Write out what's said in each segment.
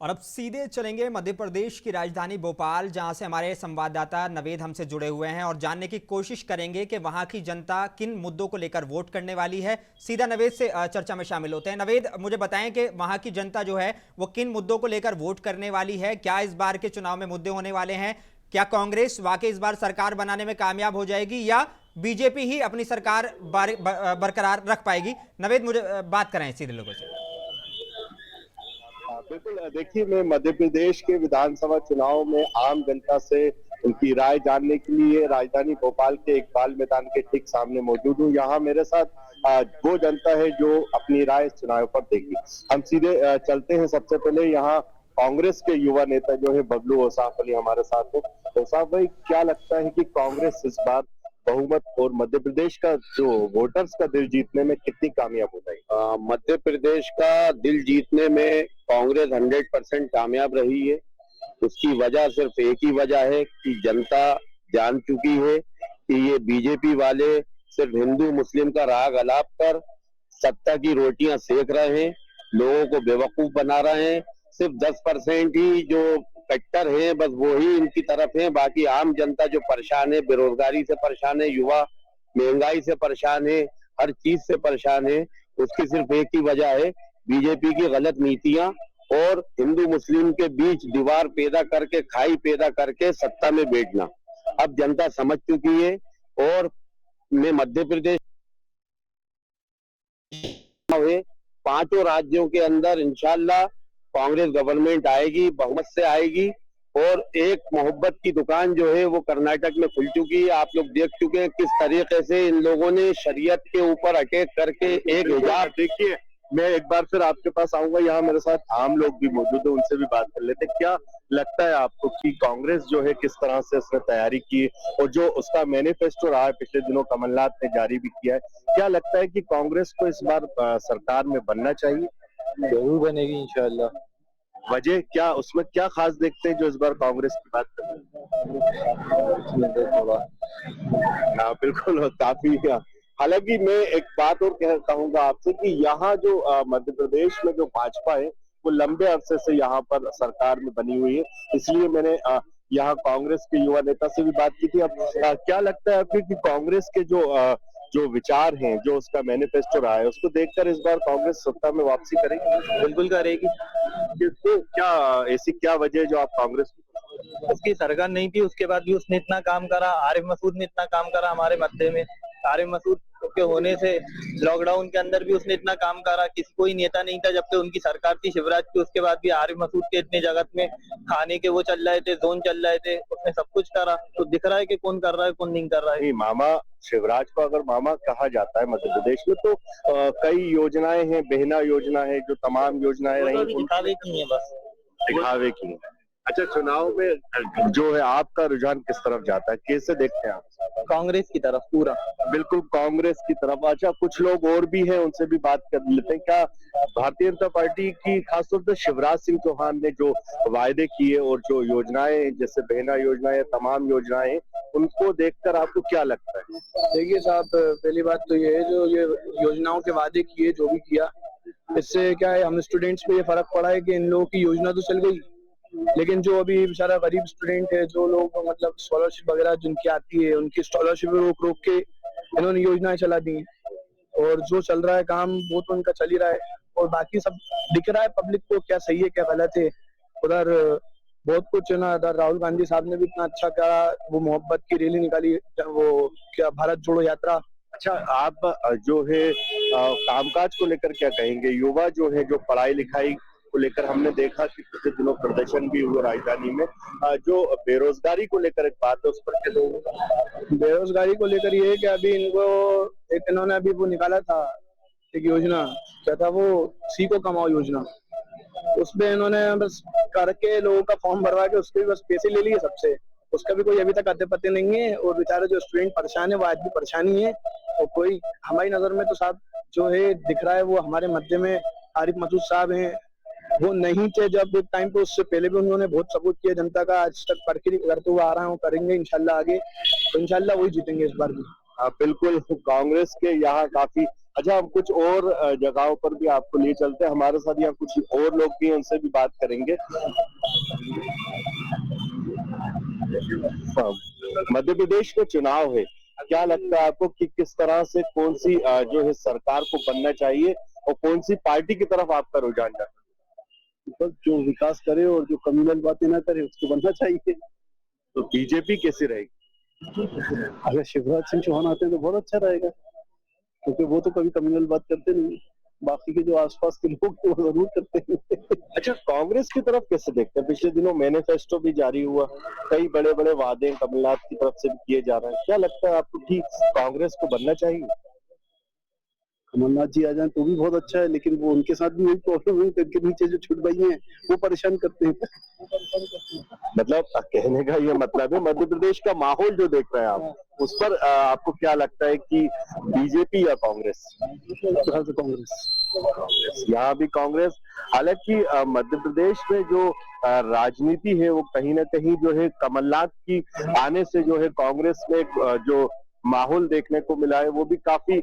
और अब सीधे चलेंगे मध्य प्रदेश की राजधानी भोपाल, जहां से हमारे संवाददाता नवेद हमसे जुड़े हुए हैं और जानने की कोशिश करेंगे कि वहां की जनता किन मुद्दों को लेकर वोट करने वाली है। सीधा नवेद से चर्चा में शामिल होते हैं। नवेद, मुझे बताएं कि वहां की जनता जो है वो किन मुद्दों को लेकर वोट करने वाली है, क्या इस बार के चुनाव में मुद्दे होने वाले हैं, क्या कांग्रेस वाकई इस बार सरकार बनाने में कामयाब हो जाएगी या बीजेपी ही अपनी सरकार बरकरार रख पाएगी। नवेद, मुझे बात कराएं सीधे लोगों से। बिल्कुल। देखिए, मैं मध्य प्रदेश के विधानसभा चुनाव में आम जनता से उनकी राय जानने के लिए राजधानी भोपाल के इकबाल मैदान के ठीक सामने मौजूद हूँ। यहाँ मेरे साथ वो जनता है जो अपनी राय इस चुनाव पर देगी। हम सीधे चलते हैं। सबसे पहले यहाँ कांग्रेस के युवा नेता जो है बबलू औसाफ अली हमारे साथ है। औसाफ भाई, क्या लगता है कि कांग्रेस इस बार बहुमत और मध्य प्रदेश का जो वोटर्स का दिल जीतने में कितनी कामयाब हो जाएगी? मध्य प्रदेश का दिल जीतने में कांग्रेस 100% कामयाब रही है। उसकी वजह सिर्फ एक ही वजह है कि जनता जान चुकी है कि ये बीजेपी वाले सिर्फ हिंदू मुस्लिम का राग अलाप कर सत्ता की रोटियां सेक रहे हैं, लोगों को बेवकूफ बना रहे हैं। सिर्फ 10% ही जो कट्टर हैं बस वो ही इनकी तरफ हैं। बाकी आम जनता जो परेशान है, बेरोजगारी से परेशान है, युवा महंगाई से परेशान है, हर चीज से परेशान है, उसकी सिर्फ एक ही वजह है, बीजेपी की गलत नीतियां और हिंदू मुस्लिम के बीच दीवार पैदा करके, खाई पैदा करके सत्ता में बैठना। अब जनता समझ चुकी है और मैं मध्य प्रदेश में पांचों राज्यों के अंदर इंशाल्लाह कांग्रेस गवर्नमेंट आएगी, बहुमत से आएगी। और एक मोहब्बत की दुकान जो है वो कर्नाटक में खुल चुकी है। आप लोग देख चुके हैं किस तरीके से इन लोगों ने शरीयत के ऊपर अटैक करके एक हिजाब। देखिए, मैं एक बार फिर आपके पास आऊंगा। यहाँ मेरे साथ आम लोग भी मौजूद है, उनसे भी बात कर लेते हैं। क्या लगता है आपको कि कांग्रेस जो है किस तरह से उसने तैयारी की और जो उसका मैनिफेस्टो रहा है पिछले दिनों कमलनाथ ने जारी भी किया है, क्या लगता है कि कांग्रेस को इस बार सरकार में बनना चाहिए? जरूर बनेगी इंशाल्लाह। वजह क्या, उसमें क्या खास देखते हैं जो इस बार कांग्रेस की बात करते हैं? हाँ, बिल्कुल, काफी। हालांकि मैं एक बात और कहूंगा आपसे कि यहाँ जो मध्य प्रदेश में जो भाजपा है वो लंबे अरसे से यहाँ पर सरकार में बनी हुई है। इसलिए मैंने यहाँ कांग्रेस के युवा नेता से भी बात की थी। अब क्या लगता है आपको कि कांग्रेस के जो विचार हैं, जो उसका मैनिफेस्टो रहा है, उसको देखकर इस बार कांग्रेस सत्ता में वापसी करेगी? बिल्कुल करेगी। तो क्या ऐसी क्या वजह है जो आप कांग्रेस उसकी सरकार नहीं थी, उसके बाद भी उसने इतना काम करा। आरिफ मसूद ने इतना काम करा हमारे मध्य में। आरिफ मसूद के होने से लॉकडाउन के अंदर भी उसने इतना काम करा। किसी कोई नेता नहीं था जब तक उनकी सरकार थी शिवराज की। उसके बाद भी आरिफ मसूद के इतने जगत में खाने के वो चल रहे थे, जोन चल रहे थे, उसने सब कुछ करा। तो दिख रहा है कि कौन कर रहा है कौन नहीं कर रहा है। मामा शिवराज को अगर मामा कहा जाता है मध्य प्रदेश में तो कई योजनाएं हैं, बहना योजना है, जो तमाम योजनाएं रही दिखावे की है, बस दिखावे की है। अच्छा, चुनाव में जो है आपका रुझान किस तरफ जाता है, कैसे देखते हैं आप? कांग्रेस की तरफ पूरा। बिल्कुल कांग्रेस की तरफ। अच्छा, कुछ लोग और भी हैं, उनसे भी बात कर लेते हैं। क्या भारतीय जनता पार्टी की खासतौर पर शिवराज सिंह चौहान ने जो वायदे किए और जो योजनाएं जैसे बहना योजना है, तमाम योजनाएं, उनको देखकर आपको क्या लगता है? देखिए साहब, पहली बात तो ये है, जो ये योजनाओं के वादे किए, जो भी किया, इससे क्या है, हम स्टूडेंट्स पे ये फर्क पड़ा है कि इन लोगों की योजना तो चल गई, लेकिन जो अभी बेचारा गरीब स्टूडेंट है, जो लोग मतलब स्कॉलरशिप वगैरह जिनकी आती है, उनकी स्कॉलरशिप रोक रोक के इन्होंने योजनाएं चला दी हैं। और जो चल रहा है काम वो तो उनका चल ही रहा है, और बाकी सब दिख रहा है पब्लिक को क्या सही है क्या गलत है। उधर बहुत कुछ है ना, इधर राहुल गांधी साहब ने भी इतना अच्छा करा, वो मोहब्बत की रैली निकाली, वो क्या भारत जोड़ो यात्रा। अच्छा, आप जो है कामकाज को लेकर क्या कहेंगे? युवा जो है, जो पढ़ाई लिखाई को लेकर हमने देखा कि पिछले दिनों प्रदर्शन भी हुआ राजधानी में, जो बेरोजगारी को लेकर एक बात है, उस पर क्या कहोगे? बेरोजगारी को लेकर ये है कि अभी इन्होंने अभी वो निकाला था एक योजना, क्या था वो, सीखो कमाओ योजना। उसमें इन्होंने बस करके लोगों का फॉर्म भरवा के उसके भी बस पैसे ले लिए सबसे। उसका भी कोई अभी तक अते पते नहीं है, और बेचारे जो स्टूडेंट परेशान है वो आज भी परेशानी है। और कोई हमारी नजर में तो साहब जो है दिख रहा है, वो हमारे मध्य में आरिफ मसूद साहब हैं, वो नहीं थे जब एक टाइम पे, उससे पहले भी उन्होंने बहुत सपोर्ट किया जनता का। आज तक करके करते हुए आ रहा हूँ, करेंगे इंशाल्लाह आगे, तो इंशाल्लाह वही जीतेंगे इस बार भी। बिल्कुल, कांग्रेस के यहाँ काफी अच्छा, हम कुछ और जगहों पर भी आपको ले चलते हैं। हमारे साथ यहाँ कुछ और लोग भी हैं, उनसे भी बात करेंगे। हाँ, मध्य प्रदेश में चुनाव है, क्या लगता है आपको कि किस तरह से कौन सी जो है सरकार को बनना चाहिए और कौन सी पार्टी की तरफ आपका रुझान जाता है? बस जो विकास करे और जो कम्युनल बातें ना करे उसको बनना चाहिए। तो बीजेपी कैसी रहेगी? अगर शिवराज सिंह चौहान आते हैं तो बहुत अच्छा रहेगा, क्योंकि वो तो कभी कम्युनल बात करते नहीं, बाकी के जो आसपास के लोग हैं वो जरूर करते हैं। अच्छा, कांग्रेस की तरफ कैसे देखते हैं? पिछले दिनों मैनिफेस्टो भी जारी हुआ, कई बड़े बड़े वादे कमलनाथ की तरफ से भी किए जा रहे हैं। क्या लगता है आपको कि कांग्रेस को बनना चाहिए? कमलनाथ जी आ जाए तो भी बहुत अच्छा है, लेकिन वो उनके साथ भी वही प्रॉब्लम है, उनके नीचे जो छुट भाई हैं वो परेशान करते हैं। मतलब कहने का ये मतलब है मध्य प्रदेश का माहौल जो देख रहे हैं आप, उस पर आपको क्या लगता है कि बीजेपी या कांग्रेस? कांग्रेस। यहाँ भी कांग्रेस। हालांकि मध्य प्रदेश में जो राजनीति है वो कहीं ना कहीं जो है कमलनाथ की आने से जो है कांग्रेस में जो माहौल देखने को मिला है वो भी काफी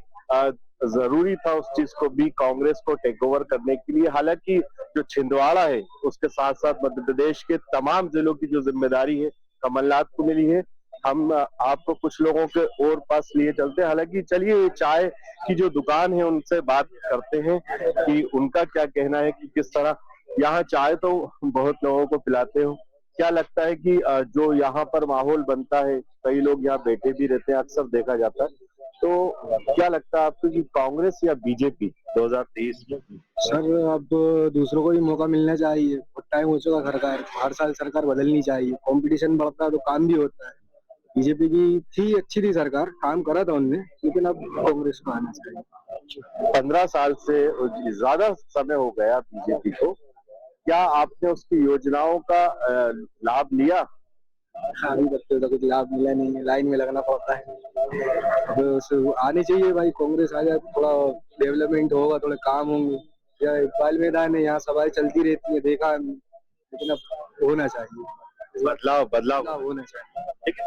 जरूरी था उस चीज को भी कांग्रेस को टेक ओवर करने के लिए। हालांकि जो छिंदवाड़ा है उसके साथ साथ मध्य प्रदेश के तमाम जिलों की जो जिम्मेदारी है कमलनाथ को मिली है। हम आपको कुछ लोगों के और पास लिए चलते हैं। हालांकि चलिए ये चाय की जो दुकान है उनसे बात करते हैं कि उनका क्या कहना है कि किस तरह यहाँ चाय तो बहुत लोगों को पिलाते हो, क्या लगता है कि जो यहाँ पर माहौल बनता है, कई लोग यहाँ बैठे भी रहते हैं, अक्सर देखा जाता है, तो क्या लगता है आपको कि कांग्रेस या बीजेपी 2023 में? सर अब दूसरों को भी मौका मिलना चाहिए, बहुत टाइम हो चुका सरकार, हर साल सरकार बदलनी चाहिए, कंपटीशन बढ़ता है तो काम भी होता है। बीजेपी की थी, अच्छी थी सरकार, काम करा था उनने, लेकिन अब कांग्रेस को आना चाहिए। 15 साल से ज्यादा समय हो गया बीजेपी को, क्या आपने उसकी योजनाओं का लाभ लिया? अभी तक तो कुछ लाभ मिला नहीं है, लाइन में लगना पड़ता है। अब आनी चाहिए भाई, कांग्रेस आ जाए तो थोड़ा डेवलपमेंट होगा, थोड़े काम होंगे। या इकबाल मैदान है, यहाँ सभाएं चलती रहती है, देखा हमने, लेकिन अब होना चाहिए बदलाव होना चाहिए।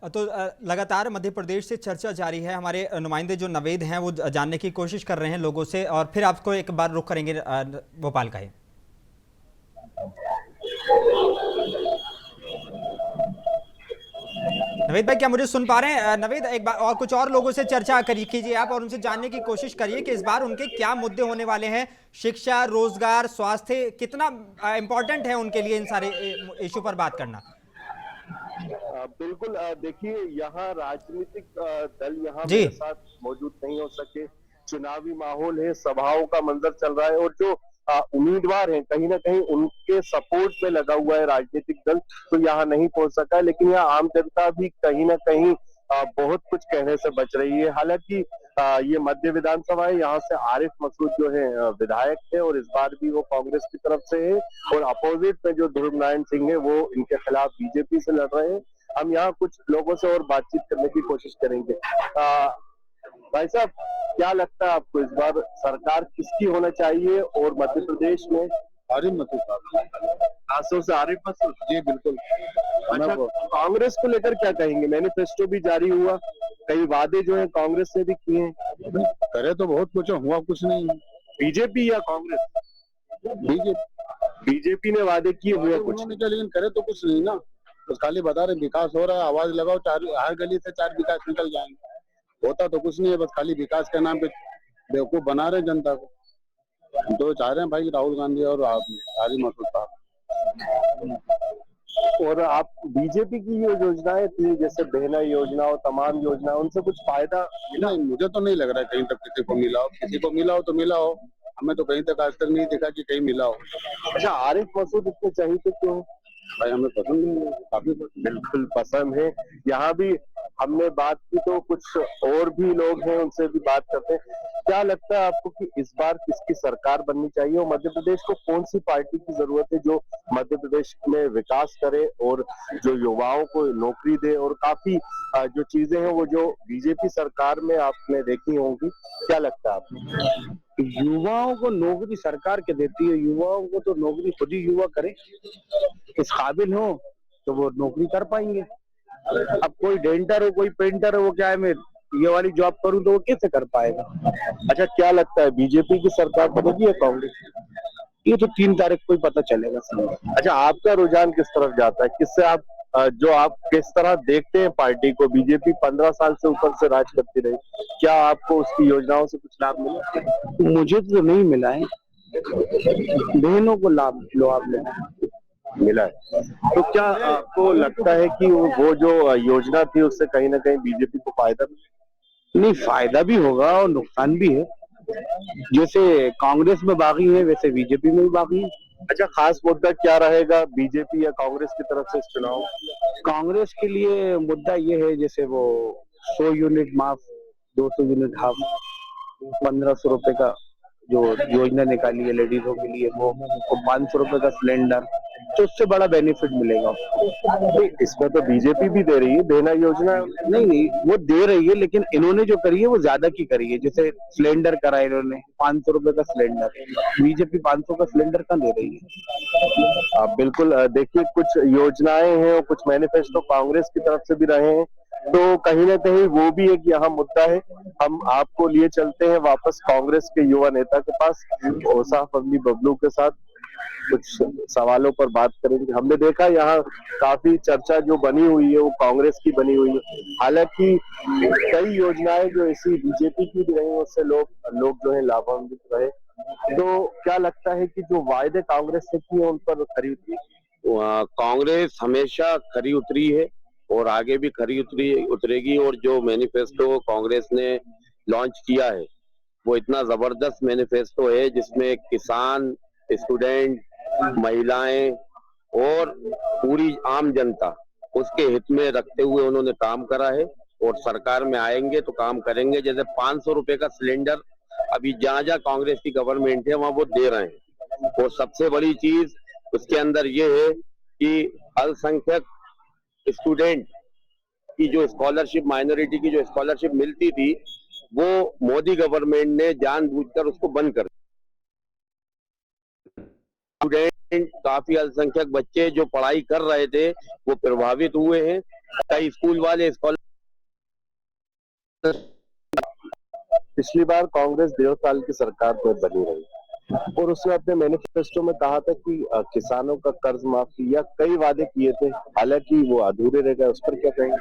तो लगातार मध्य प्रदेश से चर्चा जारी है। हमारे नुमाइंदे जो नवेद हैं वो जानने की कोशिश कर रहे हैं लोगों से, और फिर आपको एक बार रुख करेंगे भोपाल का ही। नवेद भाई, क्या मुझे सुन पा रहे हैं? नवेद, एक बार और कुछ और लोगों से चर्चा कीजिए आप, और उनसे जानने की कोशिश करिए कि इस बार उनके क्या मुद्दे होने वाले हैं। शिक्षा, रोजगार, स्वास्थ्य कितना इंपॉर्टेंट है उनके लिए इन सारे इशू पर बात करना? बिल्कुल, देखिए यहाँ राजनीतिक दल यहाँ मेरे साथ मौजूद नहीं हो सके, चुनावी माहौल है, सभाओं का मंजर चल रहा है और जो उम्मीदवार हैं कहीं ना कहीं उनके सपोर्ट में लगा हुआ है राजनीतिक दल, तो यहाँ नहीं पहुंच सका। लेकिन यहाँ आम जनता भी कहीं ना कहीं बहुत कुछ कहने से बच रही है। हालांकि ये मध्य विधानसभा है, यहाँ से आरिफ मसूद जो है विधायक है और इस बार भी वो कांग्रेस की तरफ से है, और अपोजिट में जो ध्रुव नारायण सिंह है वो इनके खिलाफ बीजेपी से लड़ रहे हैं। हम यहाँ कुछ लोगों से और बातचीत करने की कोशिश करेंगे। भाई साहब, क्या लगता है आपको इस बार सरकार किसकी होना चाहिए और मध्य प्रदेश में? आरिफ मसूद साहब। खासतौर से आरिफ मसूद जी बिल्कुल। अच्छा, कांग्रेस को लेकर क्या कहेंगे? मैनिफेस्टो भी जारी हुआ, कई वादे जो है कांग्रेस ने भी किए हैं। करे तो बहुत कुछ, हुआ कुछ नहीं। बीजेपी या कांग्रेस? बीजेपी ने वादे किए, हुए कुछ नहीं, लेकिन करे तो कुछ नहीं ना, बस खाली बता रहे विकास हो रहा है, आवाज लगाओ, हर गली से 4 विकास निकल जाएंगे। होता तो कुछ नहीं है, बस खाली विकास के नाम पे बेवकूफ बना रहे जनता को। तो चाह रहे हैं भाई राहुल गांधी और आरिफ मसूद साहब। और आप बीजेपी की जो योजनाएं थी, जैसे बहना योजना और तमाम योजना, उनसे कुछ फायदा मिला? नहीं, मुझे तो नहीं लग रहा है कहीं तक किसी को मिला हो। किसी को मिला हो तो मिला हो, हमें तो कहीं तक आज तक नहीं देखा कि कहीं मिला हो। अच्छा, आरिफ मसूद इतने चाहिए क्यों? भाई हमें पसंद है, काफी बिल्कुल पसंद है। यहाँ भी हमने बात की तो कुछ और भी लोग हैं, उनसे भी बात करते हैं। क्या लगता है आपको कि इस बार किसकी सरकार बननी चाहिए और मध्य प्रदेश को कौन सी पार्टी की जरूरत है जो मध्य प्रदेश में विकास करे और जो युवाओं को नौकरी दे, और काफी जो चीजें हैं वो जो बीजेपी सरकार में आपने देखी होंगी, क्या लगता है आपको? युवाओं को नौकरी सरकार के देती है, युवाओं को तो नौकरी खुद ही युवा करे, इस काबिल हो तो वो नौकरी कर पाएंगे। अब कोई डेंटर हो, कोई पेंटर हो, वो क्या है मैं ये वाली जॉब करूं तो वो कैसे कर पाएगा? अच्छा, क्या लगता है बीजेपी की सरकार बनेगी या कांग्रेस? ये तो 3 तारीख को ही पता चलेगा सर। अच्छा, आपका रुझान किस तरफ जाता है? किससे आप जो आप किस तरह देखते हैं पार्टी को? बीजेपी 15 साल से ऊपर से राज करती रही, क्या आपको उसकी योजनाओं से कुछ लाभ मिला? मुझे तो नहीं मिला है, बहनों को लाभ मिला है। तो क्या आपको लगता है कि वो जो योजना थी उससे कहीं ना कहीं बीजेपी को फायदा मिला? नहीं, फायदा भी होगा और नुकसान भी है। जैसे कांग्रेस में बागी है वैसे बीजेपी में भी बागी है। अच्छा, खास मुद्दा क्या रहेगा बीजेपी या कांग्रेस की तरफ से इस चुनाव? कांग्रेस के लिए मुद्दा ये है जैसे वो 100 यूनिट माफ, 200 यूनिट हाफ, 1500 रुपए का जो योजना निकाली है लेडीजों के लिए वो, और 500 रुपए का सिलेंडर, तो उससे बड़ा बेनिफिट मिलेगा। इसमें तो बीजेपी भी दे रही है, देना योजना। नहीं, वो दे रही है लेकिन इन्होंने जो करी है वो ज्यादा की करी है। जैसे सिलेंडर करा इन्होंने 500 रुपए का सिलेंडर, बीजेपी 500 का सिलेंडर कहाँ दे रही है? आप बिल्कुल देखिए, कुछ योजनाएं हैं और कुछ मैनिफेस्टो कांग्रेस की तरफ से भी रहे हैं, तो कहीं ना कहीं वो भी एक यहाँ मुद्दा है। हम आपको लिए चलते हैं वापस कांग्रेस के युवा नेता के पास, औसाफ अली बबलू के साथ कुछ सवालों पर बात करेंगे। हमने देखा यहाँ काफी चर्चा जो बनी हुई है वो कांग्रेस की बनी हुई है, हालांकि कई योजनाएं जो ऐसी बीजेपी की भी रही उससे लोग जो है लाभान्वित रहे। तो क्या लगता है कि जो वायदे कांग्रेस ने किए उन पर खरी उतरी? कांग्रेस हमेशा खरी उतरी है और आगे भी खरी उतरेगी। और जो मैनिफेस्टो कांग्रेस ने लॉन्च किया है वो इतना जबरदस्त मैनिफेस्टो है जिसमें किसान, स्टूडेंट, महिलाएं और पूरी आम जनता उसके हित में रखते हुए उन्होंने काम करा है। और सरकार में आएंगे तो काम करेंगे। जैसे 500 रुपए का सिलेंडर अभी जहां जहां कांग्रेस की गवर्नमेंट है वहां वो दे रहे हैं। और सबसे बड़ी चीज उसके अंदर ये है कि अल्पसंख्यक स्टूडेंट की जो स्कॉलरशिप, माइनॉरिटी की जो स्कॉलरशिप मिलती थी वो मोदी गवर्नमेंट ने जानबूझकर उसको बंद कर। स्टूडेंट, काफी अल्पसंख्यक बच्चे जो पढ़ाई कर रहे थे वो प्रभावित हुए हैं। कई स्कूल वाले पिछली बार कांग्रेस 1.5 साल की सरकार में बनी रही और उसने अपने मैनिफेस्टो में कहा था कि किसानों का कर्ज माफी या कई वादे किए थे, हालांकि वो अधूरे रह गए। उस पर क्या कहेंगे?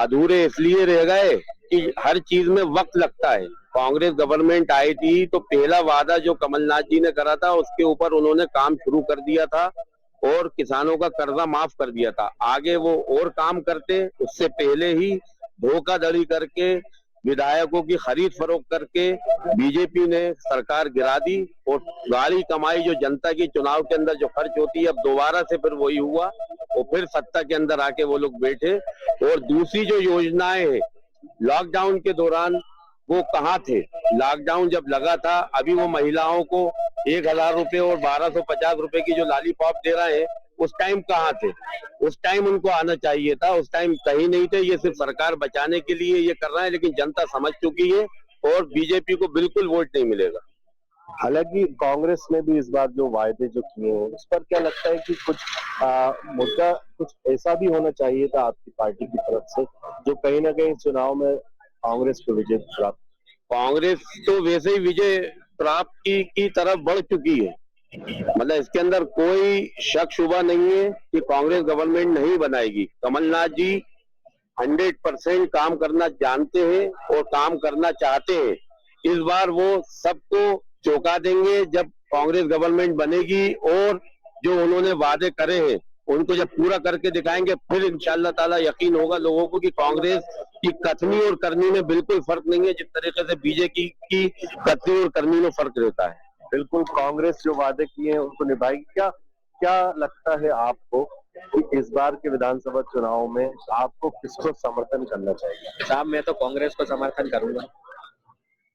अधूरे इसलिए रह गए कि हर चीज में वक्त लगता है। कांग्रेस गवर्नमेंट आई थी तो पहला वादा जो कमलनाथ जी ने करा था उसके ऊपर उन्होंने काम शुरू कर दिया था और किसानों का कर्जा माफ कर दिया था। आगे वो और काम करते, उससे पहले ही धोखाधड़ी करके विधायकों की खरीद फरोख्त करके बीजेपी ने सरकार गिरा दी। और गाड़ी कमाई जो जनता की चुनाव के अंदर जो खर्च होती है अब दोबारा से फिर वही हुआ और फिर सत्ता के अंदर आके वो लोग बैठे। और दूसरी जो योजनाएं हैं, लॉकडाउन के दौरान वो कहाँ थे? लॉकडाउन जब लगा था अभी वो महिलाओं को 1000 रुपए और 1250 रुपए की जो लॉलीपॉप दे रहे हैं उस टाइम कहाँ थे? उस टाइम उनको आना चाहिए था, उस टाइम कहीं नहीं थे। ये सिर्फ सरकार बचाने के लिए ये कर रहे हैं, लेकिन जनता समझ चुकी है और बीजेपी को बिल्कुल वोट नहीं मिलेगा। हालांकि कांग्रेस ने भी इस बार जो वायदे जो किए हैं उस पर क्या लगता है कि कुछ मुद्दा कुछ ऐसा भी होना चाहिए था आपकी पार्टी की तरफ से जो कहीं ना कहीं चुनाव में कांग्रेस को विजय प्राप्त? कांग्रेस तो वैसे ही विजय प्राप्त की तरफ बढ़ चुकी है। मतलब इसके अंदर कोई शक शुबा नहीं है कि कांग्रेस गवर्नमेंट नहीं बनाएगी। कमलनाथ जी 100% काम करना जानते हैं और काम करना चाहते हैं। इस बार वो सबको चौंका देंगे जब कांग्रेस गवर्नमेंट बनेगी और जो उन्होंने वादे करे हैं उनको जब पूरा करके दिखाएंगे फिर इंशाअल्लाह ताला यकीन होगा लोगों को कि कांग्रेस की कथनी और करनी में बिल्कुल फर्क नहीं है, जिस तरीके से बीजेपी की कथनी और करनी में फर्क रहता है। बिल्कुल, कांग्रेस जो वादे किए हैं उनको निभाएगी। क्या क्या लगता है आपको कि इस बार के विधानसभा चुनाव में आपको किसको समर्थन करना चाहिए? साहब मैं तो कांग्रेस को समर्थन करूंगा,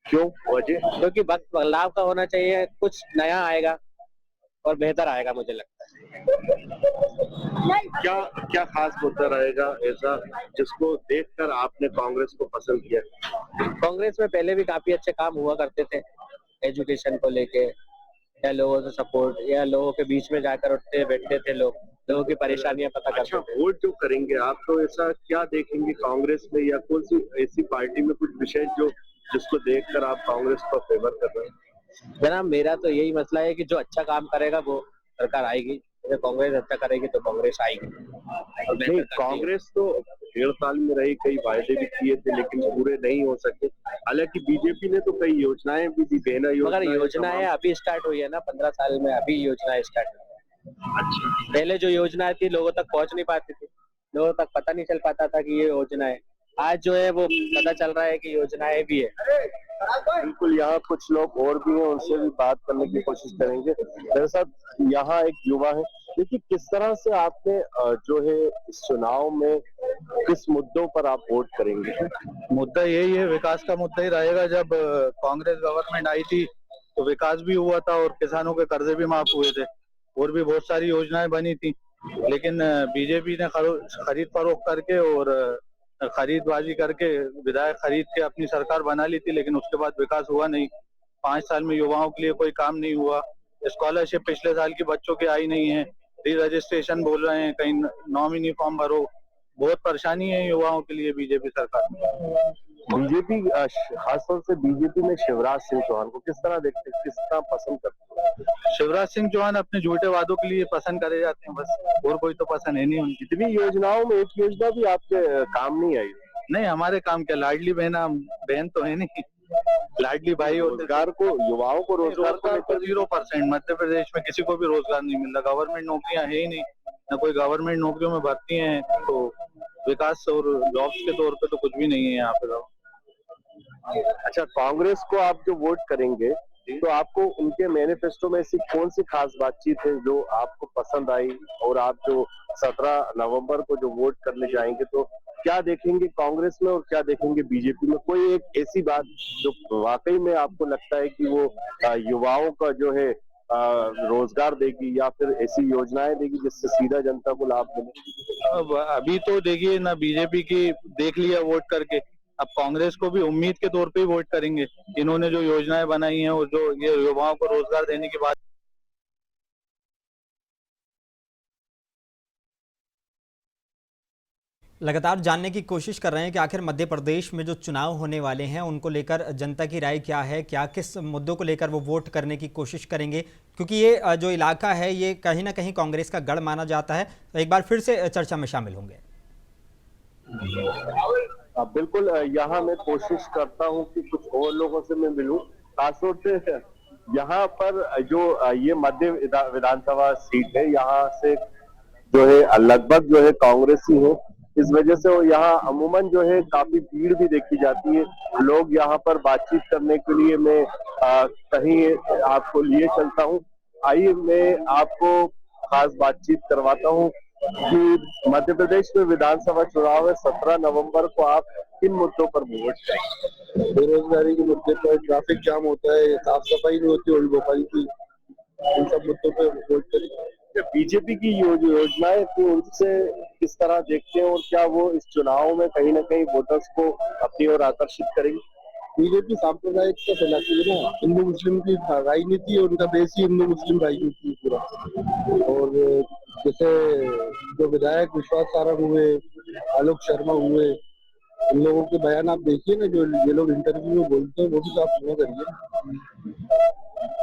क्यों? वजह? क्योंकि वक्त बदलाव का होना चाहिए, कुछ नया आएगा और बेहतर आएगा मुझे लगता है। क्या क्या खास मुद्दा रहेगा ऐसा जिसको देखकर आपने कांग्रेस को पसंद किया? कांग्रेस में पहले भी काफी अच्छे काम हुआ करते थे, एजुकेशन को लेके या लोगों से सपोर्ट या लोगों के बीच में जाकर उठते बैठते थे, लोगों की परेशानियां पता अच्छा, करते थे। वोट जो करेंगे आप तो ऐसा क्या देखेंगे कांग्रेस में या कौन सी ऐसी पार्टी में कुछ विशेष जो जिसको देखकर आप कांग्रेस को फेवर कर रहे हैं? जनाब मेरा तो यही मसला है कि जो अच्छा काम करेगा वो सरकार आएगी, अगर कांग्रेस अच्छा करेगी तो कांग्रेस आएगी। और बेहतर नहीं, करती है। कांग्रेस तो 1.5 साल में रही, कई वायदे भी किए थे लेकिन पूरे नहीं हो सके। हालांकि बीजेपी ने तो कई योजनाएं भी दी, बेना मगर योजनाएं अभी स्टार्ट हुई है ना, 15 साल में अभी योजनाएं स्टार्ट हुई है। अच्छा, पहले जो योजनाएं थी लोगों तक पहुंच नहीं पाती थी, लोगों तक पता नहीं चल पाता था कि ये योजना है। आज जो है वो पता चल रहा है कि योजनाएं भी है। बिल्कुल। यहाँ कुछ लोग और भी हैं, उनसे भी बात करने की कोशिश करेंगे। मेरे साथ यहाँ एक युवा है। देखिए किस तरह से आपने जो है इस चुनाव में किस मुद्दों पर आप वोट करेंगे? मुद्दा यही है, विकास का मुद्दा ही रहेगा। जब कांग्रेस गवर्नमेंट आई थी तो विकास भी हुआ था और किसानों के कर्जे भी माफ हुए थे और भी बहुत सारी योजनाएं बनी थी। लेकिन बीजेपी ने खरीद फरोख्त करके और खरीदबाजी करके विधायक खरीद के अपनी सरकार बना ली थी, लेकिन उसके बाद विकास हुआ नहीं। 5 साल में युवाओं के लिए कोई काम नहीं हुआ। स्कॉलरशिप पिछले साल की बच्चों की आई नहीं है, री रजिस्ट्रेशन बोल रहे हैं, कहीं नॉमिनी फॉर्म भरो। बहुत परेशानी है युवाओं के लिए बीजेपी सरकार में। बीजेपी खासतौर से बीजेपी में शिवराज सिंह चौहान को किस तरह देखते हैं, किस तरह पसंद करते हैं? शिवराज सिंह चौहान अपने झूठे वादों के लिए पसंद करे जाते हैं बस, और कोई तो पसंद है नहीं उनकी। इतनी योजनाओं में एक योजना भी आपके काम नहीं आई? नहीं, हमारे काम क्या, लाडली बहन तो है नहीं, लाडली भाई होते। रोजगार को, युवाओं को रोजगार को रोजगार 0%। मध्य प्रदेश में किसी को भी रोजगार नहीं मिल रहा। गवर्नमेंट नौकरियां है ही नहीं, न कोई गवर्नमेंट नौकरियों में भर्ती है, तो विकास और जॉब्स के तौर पे तो कुछ भी नहीं है यहाँ पे। अच्छा, कांग्रेस को आप जो वोट करेंगे तो आपको उनके मैनिफेस्टो में ऐसी कौन सी खास बातचीत है जो आपको पसंद आई, और आप जो 17 नवंबर को जो वोट करने जाएंगे तो क्या देखेंगे कांग्रेस में और क्या देखेंगे बीजेपी में? कोई एक ऐसी बात जो वाकई में आपको लगता है कि वो युवाओं का जो है रोजगार देगी या फिर ऐसी योजनाएं देगी जिससे सीधा जनता को लाभ मिले? अब अभी तो देखिए ना, बीजेपी की देख लिया वोट करके, अब कांग्रेस को भी उम्मीद के तौर पे ही वोट करेंगे। इन्होंने जो योजनाएं बनाई हैं और जो ये युवाओं को रोजगार देने की बात। लगातार जानने की कोशिश कर रहे हैं कि आखिर मध्य प्रदेश में जो चुनाव होने वाले हैं उनको लेकर जनता की राय क्या है, क्या किस मुद्दों को लेकर वो वोट करने की कोशिश करेंगे, क्योंकि ये जो इलाका है ये कहीं ना कहीं कांग्रेस का गढ़ माना जाता है। तो एक बार फिर से चर्चा में शामिल होंगे। बिल्कुल। यहाँ मैं कोशिश करता हूँ कि कुछ और लोगों से मैं मिलूं, खासतौर से यहाँ पर जो ये मध्य विधानसभा सीट है, यहाँ से जो है लगभग जो है कांग्रेस ही है। इस वजह से यहाँ अमूमन जो है काफी भीड़ भी देखी जाती है। लोग यहाँ पर बातचीत करने के लिए मैं कहीं आपको लिए चलता हूँ। आइए मैं आपको खास बातचीत करवाता हूँ कि मध्य प्रदेश में विधानसभा चुनाव है, 17 नवंबर को आप किन मुद्दों पर वोट करेंगे? बेरोजगारी के मुद्दे पर, ट्रैफिक जाम होता है, साफ सफाई नहीं होती ओल्ड भोपाल की, इन सब मुद्दों पर वोट करेंगे। बीजेपी की योजनाएं थी उनसे किस तरह देखते हैं और क्या वो इस चुनाव में कहीं ना कहीं वोटर्स को अपनी ओर आकर्षित करेंगी? बीजेपी सांप्रदायिक का फैलाती है ना, हिंदू मुस्लिम की राजनीति है, उनका बेस ही हिंदू मुस्लिम राजनीति है पूरा। और जैसे जो विधायक विश्वास सारंग हुए, आलोक शर्मा हुए, इन लोगों के बयान आप देखिए ना, जो ये लोग इंटरव्यू में बोलते हैं वो भी तो आप सुना करिए।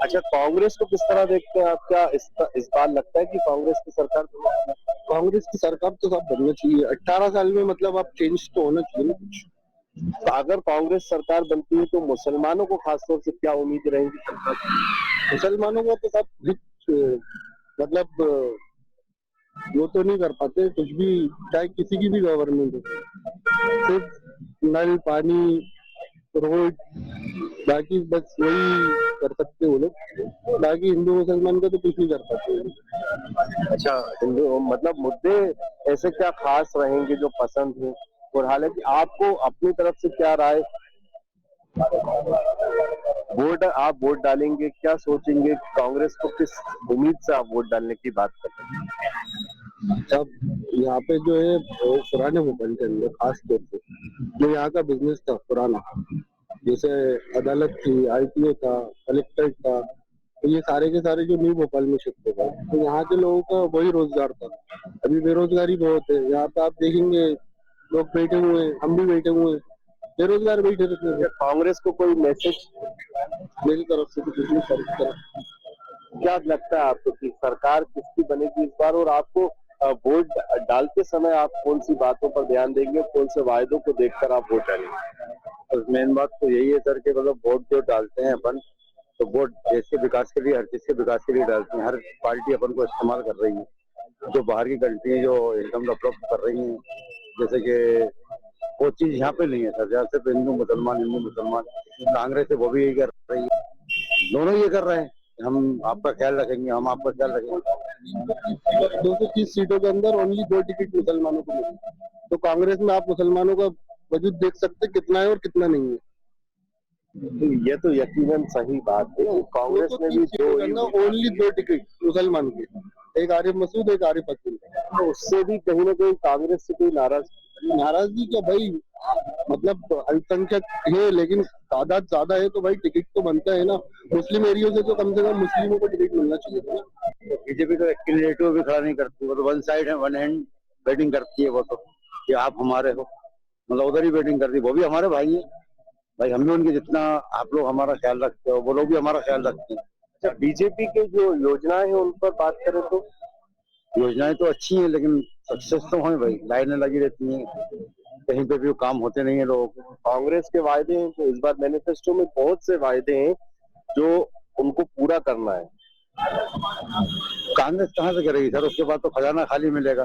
अच्छा, कांग्रेस को किस तरह देखते हैं आप? क्या इस बार लगता है कि कांग्रेस की सरकार तो सब बनना चाहिए। 18 साल में मतलब आप चेंज तो होना चाहिए ना कुछ। तो अगर कांग्रेस सरकार बनती है तो मुसलमानों को खासतौर से क्या उम्मीद रहेगी? मुसलमानों को तो सब मतलब वो तो नहीं कर पाते कुछ भी, चाहे किसी की भी गवर्नमेंट हो। सिर्फ नल, पानी, रोड, बाकी बस वही कर सकते वो लोग, बाकी हिंदू मुसलमान का तो कुछ नहीं कर पाते। अच्छा, हिंदू मतलब मुद्दे ऐसे क्या खास रहेंगे जो पसंद है, और हालांकि आपको अपनी तरफ से क्या राय, आप वोट डालेंगे, क्या सोचेंगे, कांग्रेस को किस उम्मीद से आप वोट डालने की बात करते हैं? अब यहाँ पे जो है पुराने भोपाल के अंदर खास तौर से जो यहाँ का बिजनेस था पुराना, जैसे अदालत थी, आईटीओ था, कलेक्ट्रेट था, तो ये सारे के सारे जो न्यू भोपाल में शिफ्ट हो गए, तो यहाँ के लोगों का वही रोजगार था। अभी बेरोजगारी बहुत है यहाँ पे, आप देखेंगे लोग बैठे हुए हैं, हम भी बैठे हुए हैं, बेरोजगार बैठे रहते हैं। कांग्रेस को कोई मैसेज मेरी तरफ से तो कुछ नहीं कर, क्या लगता है आपको कि सरकार किसकी बनेगी इस बार, और आपको वोट डालते समय आप कौन सी बातों पर ध्यान देंगे, कौन से वायदों को देखकर आप वोट डालेंगे? मेन बात तो यही है सर कि मतलब वोट जो डालते हैं अपन, तो वोट देश के विकास के लिए, हर चीज के विकास के लिए डालते हैं। हर पार्टी अपन को इस्तेमाल कर रही है, जो बाहर की कंट्री जो इनकम डेवलप कर रही है, जैसे कि वो चीज यहाँ पे नहीं है सर। जहाँ सिर्फ हिंदू मुसलमान, कांग्रेस है वो भी यही कर रही है, दोनों ये कर रहे हैं। हम आपका ख्याल रखेंगे, हम आपका ख्याल रखेंगे। 230 सीटों के अंदर ओनली 2 टिकट मुसलमानों को मिले, तो कांग्रेस में आप मुसलमानों का वजूद देख सकते कितना है और कितना नहीं है। ये तो यकीनन सही बात है। कांग्रेस में भी ओनली 2 टिकट मुसलमान के, एक आरिफ मसूद, एक आरिफ अकील, तो उससे भी कहीं ना कहीं कांग्रेस से कोई नाराजगी क्या भाई, मतलब अल्पसंख्यक है लेकिन तादाद ज्यादा है, तो भाई टिकट तो बनता है ना। मुस्लिम एरियो से तो कम से कम मुस्लिमों को टिकट मिलना चाहिए था। बीजेपी तो कैंडिडेटों भी खड़ा नहीं करती, वो तो वन साइड है, वन हैंड बैटिंग करती है। वो तो कि आप हमारे हो, मतलब उधर ही बैटिंग करती है। वो भी हमारे भाई है भाई, हम भी उनके जितना आप लोग हमारा ख्याल रखते हो, वो लोग भी हमारा ख्याल रखते हैं। अच्छा, बीजेपी के जो योजनाएं हैं उन पर बात करें तो योजनाएं तो अच्छी हैं, लेकिन सक्सेस तो है भाई, लाइनें लगी रहती हैं, कहीं पे भी काम होते नहीं है लोगों को। कांग्रेस के वायदे हैं, तो इस बार मैनिफेस्टो में बहुत से वायदे हैं जो उनको पूरा करना है। कांग्रेस कहाँ से करेगी सर? उसके बाद तो खजाना खाली मिलेगा,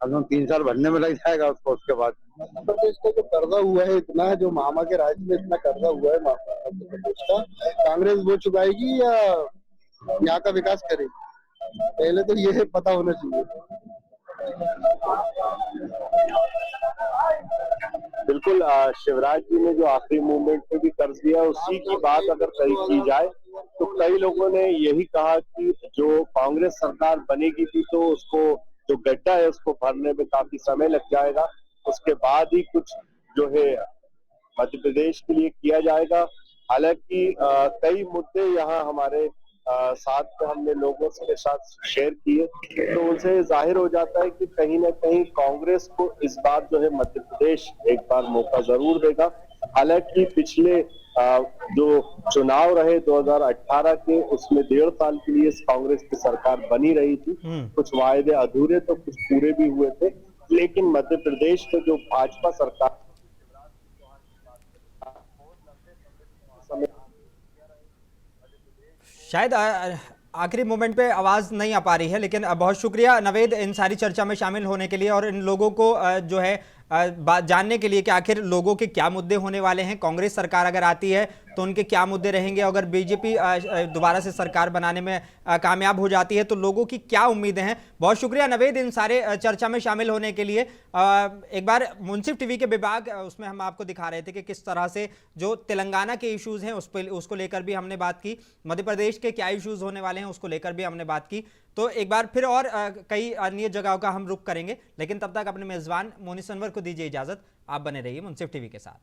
कम से कम 3 साल भरने में लग जाएगा उसको। उसके बाद मध्य प्रदेश का जो कर्जा हुआ है इतना, जो मामा के राज में इतना कर्जा हुआ है मध्य प्रदेश का, कांग्रेस वो चुकाएगी या यहाँ का विकास करेगी? पहले तो ये पता होना चाहिए। बिल्कुल, शिवराज जी ने जो आखिरी मूवमेंट में भी कर्ज लिया, उसी की बात अगर की जाए तो कई लोगों ने यही कहा कि जो कांग्रेस सरकार बनेगी भी तो उसको जो गड्ढा है उसको भरने में काफी समय लग जाएगा, उसके बाद ही कुछ जो है मध्य प्रदेश के लिए किया जाएगा। हालांकि कई मुद्दे यहाँ हमारे साथ में हमने लोगों के साथ शेयर किए, तो उनसे जाहिर हो जाता है कि कहीं ना कहीं कांग्रेस को इस बार जो है मध्य प्रदेश एक बार मौका जरूर देगा। हालांकि पिछले जो चुनाव रहे 2018 के, उसमें 1.5 साल के लिए कांग्रेस की सरकार बनी रही थी। कुछ वायदे अधूरे तो कुछ पूरे भी हुए थे, लेकिन मध्य प्रदेश में जो भाजपा सरकार शायद आखिरी मोमेंट पे आवाज़ नहीं आ पा रही है, लेकिन बहुत शुक्रिया नवेद इन सारी चर्चा में शामिल होने के लिए और इन लोगों को जो है जानने के लिए कि आखिर लोगों के क्या मुद्दे होने वाले हैं। कांग्रेस सरकार अगर आती है तो उनके क्या मुद्दे रहेंगे, अगर बीजेपी दोबारा से सरकार बनाने में कामयाब हो जाती है तो लोगों की क्या उम्मीदें हैं। बहुत शुक्रिया नवेद इन सारे चर्चा में शामिल होने के लिए। एक बार मुंसिफ टीवी के विभाग उसमें हम आपको दिखा रहे थे कि किस तरह से जो तेलंगाना के इश्यूज हैं उसको लेकर भी हमने बात की, मध्य प्रदेश के क्या इश्यूज होने वाले हैं उसको लेकर भी हमने बात की। तो एक बार फिर और कई अन्य जगहों का हम रुख करेंगे, लेकिन तब तक अपने मेजबान मोनी सनवर को दीजिए इजाजत। आप बने रहिए मुंसिफ टीवी के साथ।